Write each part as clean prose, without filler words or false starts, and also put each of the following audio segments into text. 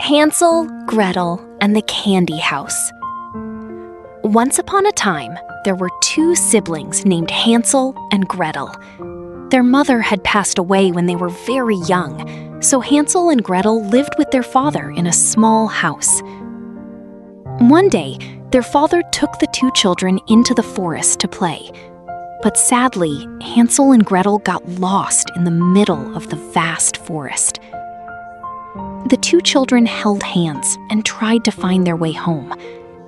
Hansel, Gretel, and the Candy House. Once upon a time, there were two siblings named Hansel and Gretel. Their mother had passed away when they were very young, so Hansel and Gretel lived with their father in a small house. One day, their father took the two children into the forest to play. But sadly, Hansel and Gretel got lost in the middle of the vast forest. The two children held hands and tried to find their way home.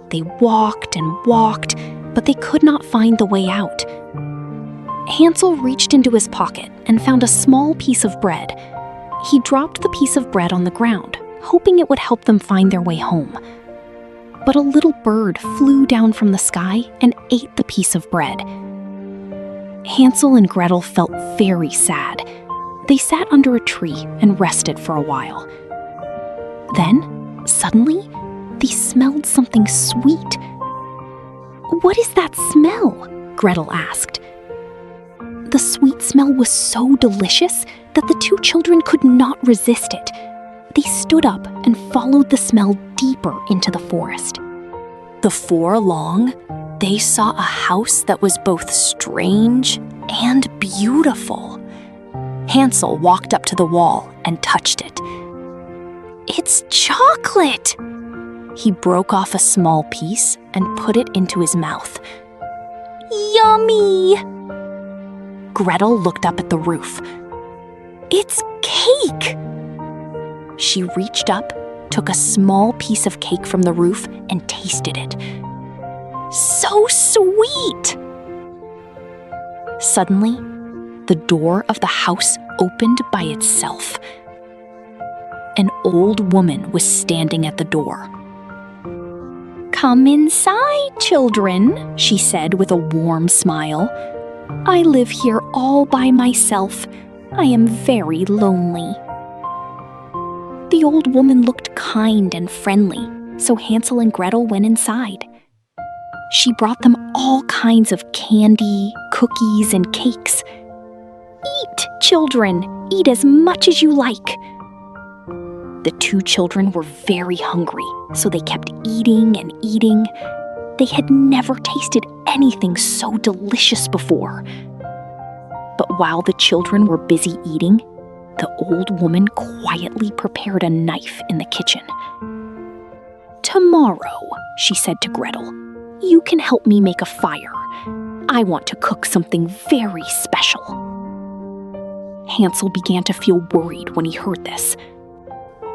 They walked and walked, but they could not find the way out. Hansel reached into his pocket and found a small piece of bread. He dropped the piece of bread on the ground, hoping it would help them find their way home. But a little bird flew down from the sky and ate the piece of bread. Hansel and Gretel felt very sad. They sat under a tree and rested for a while. Then, suddenly, they smelled something sweet. "What is that smell?" Gretel asked. The sweet smell was so delicious that the two children could not resist it. They stood up and followed the smell deeper into the forest. Before long, they saw a house that was both strange and beautiful. Hansel walked up to the wall and touched it. "It's chocolate!" He broke off a small piece and put it into his mouth. "Yummy!" Gretel looked up at the roof. "It's cake!" She reached up, took a small piece of cake from the roof, and tasted it. "So sweet!" Suddenly, the door of the house opened by itself. An old woman was standing at the door. "Come inside, children," she said with a warm smile. "I live here all by myself. I am very lonely." The old woman looked kind and friendly, so Hansel and Gretel went inside. She brought them all kinds of candy, cookies, and cakes. "Eat, children, eat as much as you like." The two children were very hungry, so they kept eating and eating. They had never tasted anything so delicious before. But while the children were busy eating, the old woman quietly prepared a knife in the kitchen. "Tomorrow," she said to Gretel, "you can help me make a fire. I want to cook something very special." Hansel began to feel worried when he heard this.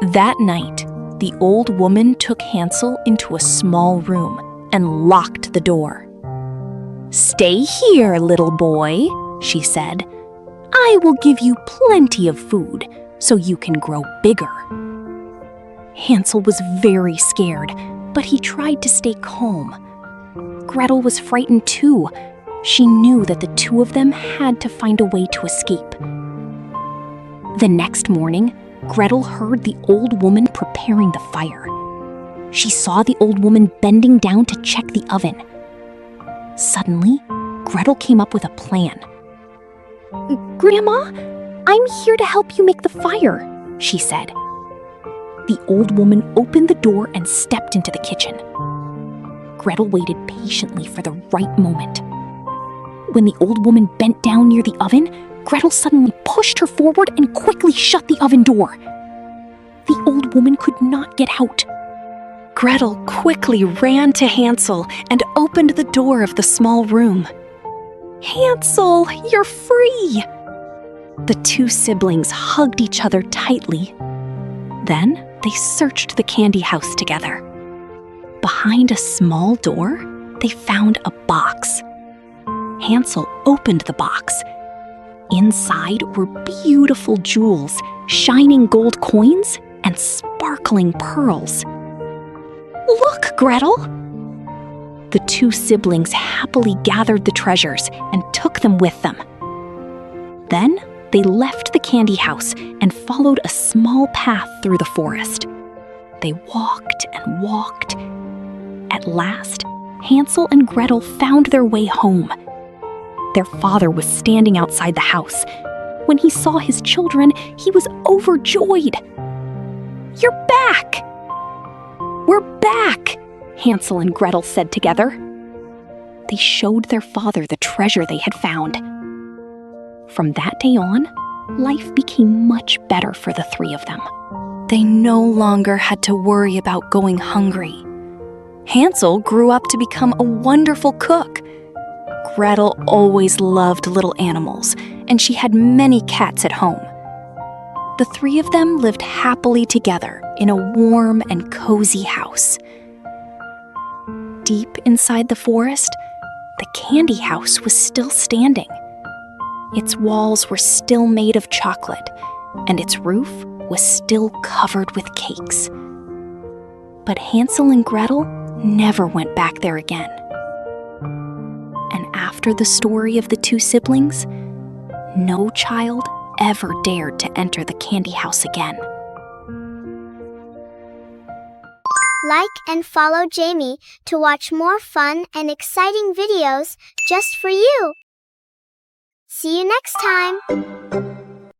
That night, the old woman took Hansel into a small room and locked the door. "Stay here, little boy," she said. "I will give you plenty of food so you can grow bigger." Hansel was very scared, but he tried to stay calm. Gretel was frightened too. She knew that the two of them had to find a way to escape. The next morning, Gretel heard the old woman preparing the fire. She saw the old woman bending down to check the oven. Suddenly, Gretel came up with a plan. "Grandma, I'm here to help you make the fire," she said. The old woman opened the door and stepped into the kitchen. Gretel waited patiently for the right moment. When the old woman bent down near the oven, Gretel suddenly pushed her forward and quickly shut the oven door. The old woman could not get out. Gretel quickly ran to Hansel and opened the door of the small room. "Hansel, you're free!" The two siblings hugged each other tightly. Then they searched the candy house together. Behind a small door, they found a box. Hansel opened the box. Inside were beautiful jewels, shining gold coins, and sparkling pearls. "Look, Gretel!" The two siblings happily gathered the treasures and took them with them. Then they left the candy house and followed a small path through the forest. They walked and walked. At last, Hansel and Gretel found their way home. Their father was standing outside the house. When he saw his children, he was overjoyed. "You're back!" "We're back!" Hansel and Gretel said together. They showed their father the treasure they had found. From that day on, life became much better for the three of them. They no longer had to worry about going hungry. Hansel grew up to become a wonderful cook. Gretel always loved little animals, and she had many cats at home. The three of them lived happily together in a warm and cozy house. Deep inside the forest, the candy house was still standing. Its walls were still made of chocolate, and its roof was still covered with cakes. But Hansel and Gretel never went back there again. And after the story of the two siblings, no child ever dared to enter the candy house again. Like and follow Jamie to watch more fun and exciting videos just for you. See you next time!